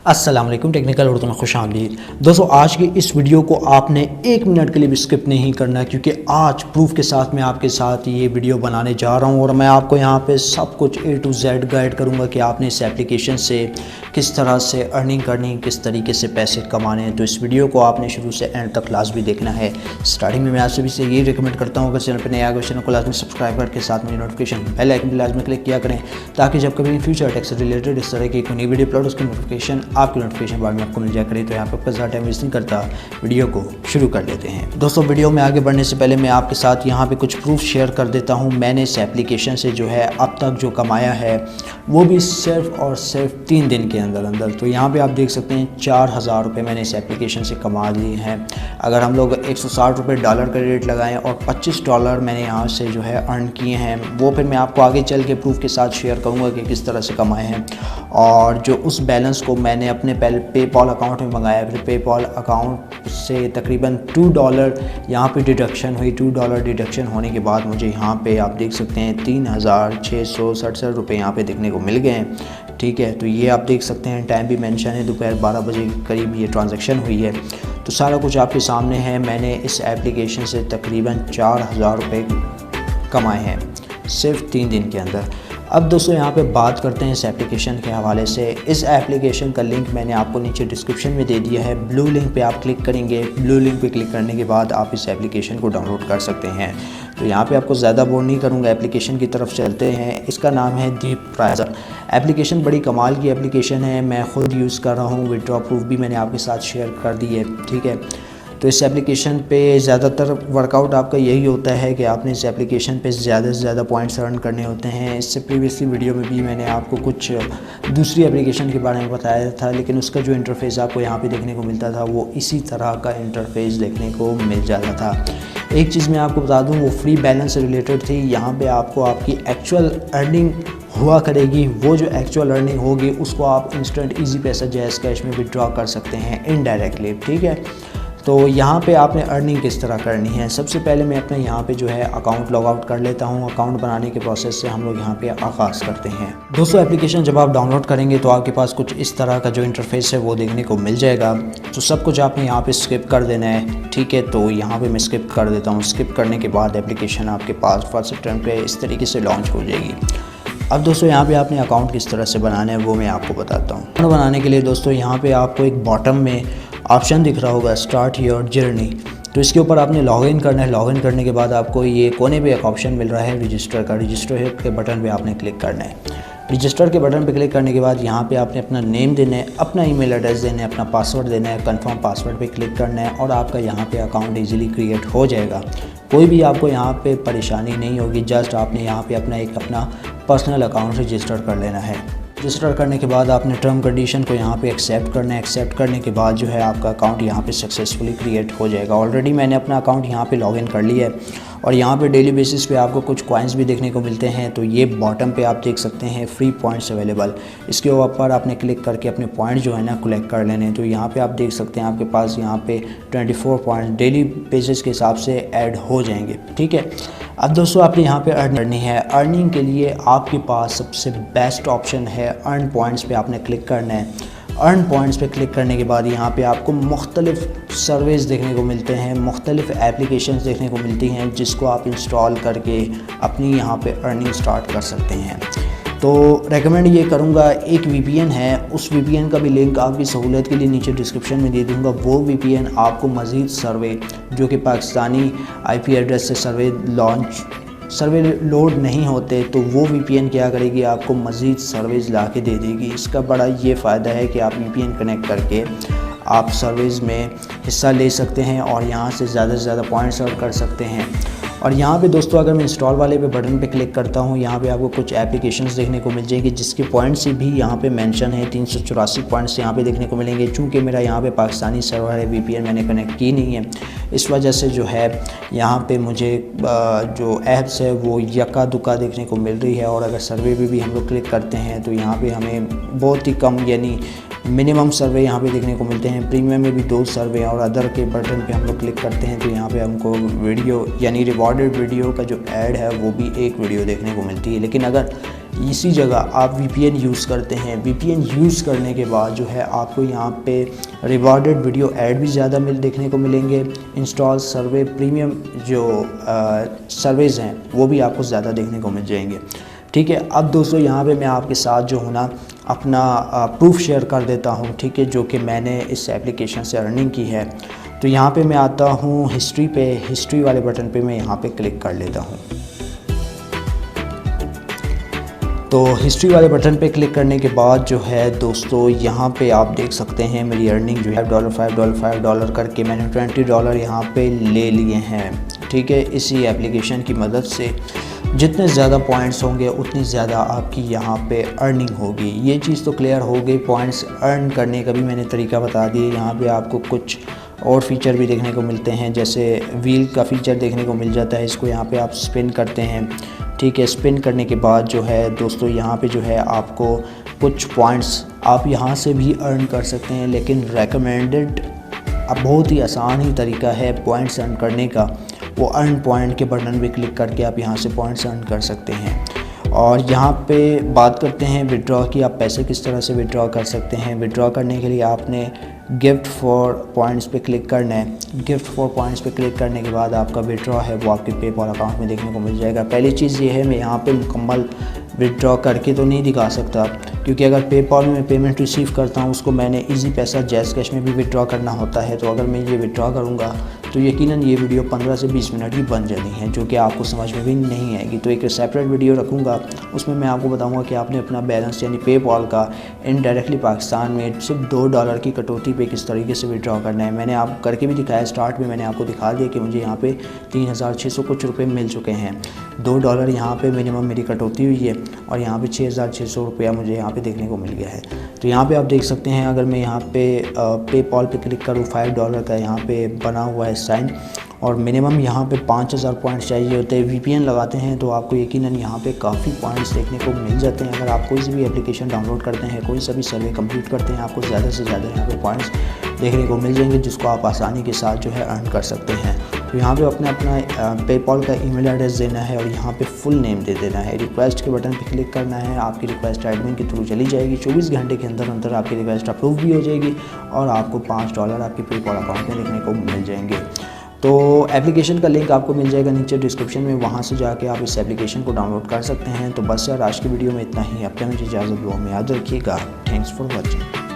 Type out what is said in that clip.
अस्सलाम वालेकुम, टेक्निकल उर्दू में खुश आमदीद। दोस्तों, आज की इस वीडियो को आपने 1 मिनट के लिए भी स्किप नहीं करना, क्योंकि आज प्रूफ के साथ मैं आपके साथ ये वीडियो बनाने जा रहा हूँ और मैं आपको यहाँ पे सब कुछ A to Z गाइड करूँगा कि आपने इस एप्लीकेशन से किस तरह से अर्निंग करनी, किस तरीके से पैसे कमाने हैं। तो इस वीडियो को आपने शुरू से एंड तक लास्ट भी देखना है। स्टार्टिंग में मैं आप सभी से ये रिकमेंड करता हूँ, अगर चैनल पर नया आगे चैनल को लाजमी सब्सक्राइब करके साथ में नोटिफिकेशन बेल आइकन पर लाजमी क्लिक किया करें, ताकि जब कभी फ्यूचर टेक से रिलेटेड इस तरह की कोई नई वीडियो अपलोड उसकी नोटिफिकेशन आपकी बाद में आपको मिल जाया करे। तो यहाँ पर आपका ज़्यादा टाइम वेस्ट नहीं करता, वीडियो को शुरू कर लेते हैं। दोस्तों, वीडियो में आगे बढ़ने से पहले मैं आपके साथ यहाँ पे कुछ प्रूफ शेयर कर देता हूँ। मैंने इस एप्लीकेशन से जो है अब तक जो कमाया है वो भी सिर्फ और सिर्फ 3 दिन के अंदर। तो यहाँ पे आप देख सकते हैं 4000 रुपये मैंने इस एप्लीकेशन से कमा लिए हैं। अगर हम लोग 160 रुपये डॉलर का रेट लगाएं और $25 मैंने यहाँ से जो है अर्न किए हैं, वो फिर मैं आपको आगे चल के प्रूफ के साथ शेयर करूँगा कि किस तरह से कमाए हैं। और जो उस बैलेंस को मैंने अपने पेपॉल अकाउंट में मंगाया, फिर पेपॉल अकाउंट से तकरीबन $2 यहाँ पे डिडक्शन हुई। $2 डिडक्शन होने के बाद मुझे यहाँ पे आप देख सकते हैं 3667 रुपये यहाँ पे देखने को मिल गए हैं। ठीक है, तो ये आप देख सकते हैं, टाइम भी मेंशन है, दोपहर 12 बजे के करीब ये ट्रांजैक्शन हुई है। तो सारा कुछ आपके सामने है। मैंने इस एप्लीकेशन से तकरीबन 4000 रुपये कमाए हैं सिर्फ 3 दिन के अंदर। अब दोस्तों, यहाँ पे बात करते हैं इस एप्लीकेशन के हवाले से। इस एप्लीकेशन का लिंक मैंने आपको नीचे डिस्क्रिप्शन में दे दिया है। ब्लू लिंक पे आप क्लिक करेंगे। ब्लू लिंक पे क्लिक करने के बाद आप इस एप्लीकेशन को डाउनलोड कर सकते हैं। तो यहाँ पे आपको ज़्यादा बोर नहीं करूँगा, एप्लीकेशन की तरफ चलते हैं। इसका नाम है दीप प्राइजर। एप्लीकेशन बड़ी कमाल की एप्लीकेशन है, मैं ख़ुद यूज़ कर रहा हूँ। विड्रॉ प्रूफ भी मैंने आपके साथ शेयर कर दी है। ठीक है, तो इस एप्लीकेशन पे ज़्यादातर वर्कआउट आपका यही होता है कि आपने इस एप्लीकेशन पे ज़्यादा से ज़्यादा पॉइंट्स अर्न करने होते हैं। इससे प्रीवियसली वीडियो में भी मैंने आपको कुछ दूसरी एप्लीकेशन के बारे में बताया था, लेकिन उसका जो इंटरफेस आपको यहाँ पे देखने को मिलता था वो इसी तरह का इंटरफेस देखने को मिल जाता था। एक चीज़ मैं आपको बता दूँ, वो फ्री बैलेंस से रिलेटेड थी। यहाँ पर आपको आपकी एक्चुअल अर्निंग हुआ करेगी। वो जो एक्चुअल अर्निंग होगी उसको आप इंस्टेंट ईजी पैसा जैज़ कैश में विड्रॉ कर सकते हैं इनडायरेक्टली। ठीक है, तो यहाँ पे आपने अर्निंग किस तरह करनी है। सबसे पहले मैं अपने यहाँ पे जो है अकाउंट लॉग आउट कर लेता हूँ। अकाउंट बनाने के प्रोसेस से हम लोग यहाँ पे आगाज़ करते हैं। दोस्तों, एप्लीकेशन जब आप डाउनलोड करेंगे तो आपके पास कुछ इस तरह का जो इंटरफेस है वो देखने को मिल जाएगा। तो सब कुछ आपने यहाँ पे स्किप कर देना है। ठीक है, तो यहाँ पर मैं स्किप कर देता हूँ। स्किप करने के बाद एप्लीकेशन आपके पास 1 सितंबर पर इस तरीके से लॉन्च हो जाएगी। अब दोस्तों, यहाँ पे आपने अकाउंट किस तरह से बनाना है वो मैं आपको बताता हूँ। अकाउंट बनाने के लिए दोस्तों, यहाँ पे आपको एक बॉटम में ऑप्शन दिख रहा होगा स्टार्ट योर जर्नी। तो इसके ऊपर आपने लॉगिन करना है। लॉगिन करने के बाद आपको ये कोने पे एक ऑप्शन मिल रहा है रजिस्टर का। रजिस्टर के बटन पे आपने क्लिक करना है। रजिस्टर के बटन पे क्लिक करने के बाद यहाँ पे आपने अपना नेम देना है, अपना ईमेल एड्रेस देना है, अपना पासवर्ड देना है। कंफर्म पासवर्ड पे क्लिक करना है और आपका यहाँ पे अकाउंट इजीली क्रिएट हो जाएगा। कोई भी आपको यहाँ पे परेशानी नहीं होगी। जस्ट आपने यहाँ पे अपना पर्सनल अकाउंट रजिस्टर कर लेना है। रजिस्टर करने के बाद आपने टर्म कंडीशन को यहाँ पे एक्सेप्ट करना है। एक्सेप्ट करने के बाद जो है आपका अकाउंट यहाँ पे सक्सेसफुली क्रिएट हो जाएगा। ऑलरेडी मैंने अपना अकाउंट यहाँ पे लॉगिन कर लिया है और यहाँ पे डेली बेसिस पे आपको कुछ कॉइन्स भी देखने को मिलते हैं। तो ये बॉटम पे आप देख सकते हैं फ्री पॉइंट्स अवेलेबल। इसके ऊपर आपने क्लिक करके अपने पॉइंट जो है ना कलेक्ट कर लेने। तो यहाँ पे आप देख सकते हैं आपके पास यहाँ पे 24 पॉइंट डेली बेसिस के हिसाब से ऐड हो जाएंगे। ठीक है, अब दोस्तों आपने यहाँ पे अर्न करनी है। अर्निंग के लिए आपके पास सबसे बेस्ट ऑप्शन है अर्न पॉइंट्स पे आपने क्लिक करना है। अर्न पॉइंट्स पे क्लिक करने के बाद यहाँ पे आपको मुख्तलिफ सर्विस देखने को मिलते हैं, मुख्तलिफ एप्लीकेशंस देखने को मिलती हैं, जिसको आप इंस्टॉल करके अपनी यहाँ पे अर्निंग स्टार्ट कर सकते हैं। तो रेकमेंड ये करूँगा, एक VPN है, उस VPN का भी लिंक आपकी सहूलत के लिए नीचे डिस्क्रिप्शन में दे दूँगा। वो VPN आपको मज़ीद सर्वे जो कि पाकिस्तानी IP एड्रेस से सर्वे लोड नहीं होते, तो वो VPN क्या करेगी, आपको मज़ीद सर्विस ला के दे देगी। इसका बड़ा ये फ़ायदा है कि आप VPN कनेक्ट करके आप सर्विस में हिस्सा ले सकते हैं और यहाँ से ज़्यादा पॉइंट्स अर्न कर सकते हैं। और यहाँ पे दोस्तों, अगर मैं इंस्टॉल वाले पे बटन पे क्लिक करता हूँ, यहाँ पे आपको कुछ एप्लीकेशंस देखने को मिल जाएंगे जिसके पॉइंट्स भी यहाँ पे मेंशन है। 384 पॉइंट्स यहाँ पे देखने को मिलेंगे। चूँकि मेरा यहाँ पे पाकिस्तानी सर्वर है, VPN मैंने कनेक्ट की नहीं है, इस वजह से जो है यहाँ पे मुझे जो ऐप्स है वो यक्का दुक्का देखने को मिल रही है। और अगर सर्वे पे भी हम लोग क्लिक करते हैं तो यहाँ पर हमें बहुत ही कम, यानी मिनिमम सर्वे यहाँ पे देखने को मिलते हैं। प्रीमियम में भी 2 सर्वे और अदर के बटन पे हम लोग क्लिक करते हैं तो यहाँ पे हमको वीडियो यानी रिवॉर्डेड वीडियो का जो ऐड है वो भी एक वीडियो देखने को मिलती है। लेकिन अगर इसी जगह आप VPN यूज़ करते हैं, VPN यूज़ करने के बाद जो है आपको यहाँ पे रिवॉर्डेड वीडियो ऐड भी ज़्यादा देखने को मिलेंगे। इंस्टॉल सर्वे प्रीमियम जो सर्वेज़ हैं वो भी आपको ज़्यादा देखने को मिल जाएंगे। ठीक है, अब दोस्तों यहाँ पे मैं आपके साथ जो हूँ ना अपना प्रूफ शेयर कर देता हूँ, ठीक है, जो कि मैंने इस एप्लीकेशन से अर्निंग की है। तो यहाँ पे मैं आता हूँ हिस्ट्री पे, हिस्ट्री वाले बटन पे मैं यहाँ पे क्लिक कर लेता हूँ। तो हिस्ट्री वाले बटन पे क्लिक करने के बाद जो है दोस्तों यहाँ पे आप देख सकते हैं मेरी अर्निंग जो है $5 करके मैंने $20 यहाँ पे ले लिए हैं। ठीक है, इसी एप्लीकेशन की मदद से जितने ज़्यादा पॉइंट्स होंगे उतनी ज़्यादा आपकी यहाँ पे अर्निंग होगी। ये चीज़ तो क्लियर हो गई। पॉइंट्स अर्न करने का भी मैंने तरीका बता दिया। यहाँ पे आपको कुछ और फीचर भी देखने को मिलते हैं, जैसे व्हील का फीचर देखने को मिल जाता है। इसको यहाँ पे आप स्पिन करते हैं। ठीक है, स्पिन करने के बाद जो है दोस्तों यहाँ पे जो है आपको कुछ पॉइंट्स आप यहाँ से भी अर्न कर सकते हैं, लेकिन रेकमेंडेड अब बहुत ही आसान ही तरीका है पॉइंट्स अर्न करने का। वो अर्न पॉइंट के बटन पे क्लिक करके आप यहाँ से पॉइंट्स अर्न कर सकते हैं। और यहाँ पे बात करते हैं विड्रॉ की, आप पैसे किस तरह से विड्रॉ कर सकते हैं। विड्रॉ करने के लिए आपने गिफ्ट फॉर पॉइंट्स पे क्लिक करना है। गिफ्ट फॉर पॉइंट्स पे क्लिक करने के बाद आपका विड्रॉ है वो आपके पेपॉल अकाउंट में देखने को मिल जाएगा। पहली चीज़ ये है, मैं यहाँ पे मुकम्मल विड्रॉ करके तो नहीं दिखा सकता, क्योंकि अगर पेपॉल में पेमेंट रिसीव करता हूँ उसको मैंने इजी पैसा जैज़ कैश में भी विड्रॉ करना होता है। तो अगर मैं ये विड्रॉ करूँगा तो यकीनन ये वीडियो 15 से 20 मिनट की बन जानी है, जो कि आपको समझ में भी नहीं आएगी। तो एक सेपरेट वीडियो रखूँगा, उसमें मैं आपको बताऊँगा कि आपने अपना बैलेंस यानी पेपॉल का इनडायरेक्टली पाकिस्तान में सिर्फ $2 की कटौती पे किस तरीके से विड्रॉ करना है। मैंने आप करके भी दिखाया। स्टार्ट में मैंने आपको दिखा दिया कि मुझे यहाँ पे 3600 कुछ रुपये मिल चुके हैं। $2 यहाँ पे मिनिमम मेरी कटौती हुई है और यहाँ पे 6600 रुपया मुझे यहाँ पे देखने को मिल गया है। तो यहाँ पे आप देख सकते हैं, अगर मैं यहाँ पे पेपॉल पे क्लिक करूँ, $5 का यहाँ पे बना हुआ है साइन, और मिनिमम यहाँ पे 5000 पॉइंट्स चाहिए होते हैं। VPN लगाते हैं तो आपको यकीनन यहाँ पे काफ़ी पॉइंट्स देखने को मिल जाते हैं। अगर आप कोई सी भी एप्लीकेशन डाउनलोड करते हैं, कोई सा भी सर्वे कंप्लीट करते हैं, आपको ज़्यादा से ज़्यादा यहाँ पे पॉइंट्स देखने को मिल जाएंगे, जिसको आप आसानी के साथ जो है अर्न कर सकते हैं। तो यहाँ पे अपना पेपॉल का ईमेल एड्रेस देना है और यहाँ पे फुल नेम दे देना है। रिक्वेस्ट के बटन पे क्लिक करना है। आपकी रिक्वेस्ट एडमिन के थ्रू चली जाएगी। 24 घंटे के अंदर अंदर आपकी रिक्वेस्ट अप्रूव भी हो जाएगी और आपको $5 आपके पेपॉल अकाउंट में देखने को मिल जाएंगे। तो एप्लीकेशन का लिंक आपको मिल जाएगा नीचे डिस्क्रिप्शन में, वहाँ से जाके आप इस एप्लीकेशन को डाउनलोड कर सकते हैं। तो बस यार आज की वीडियो में इतना ही। अब तक मुझे इजाज़त दो, में याद रखिएगा। Thanks for watching.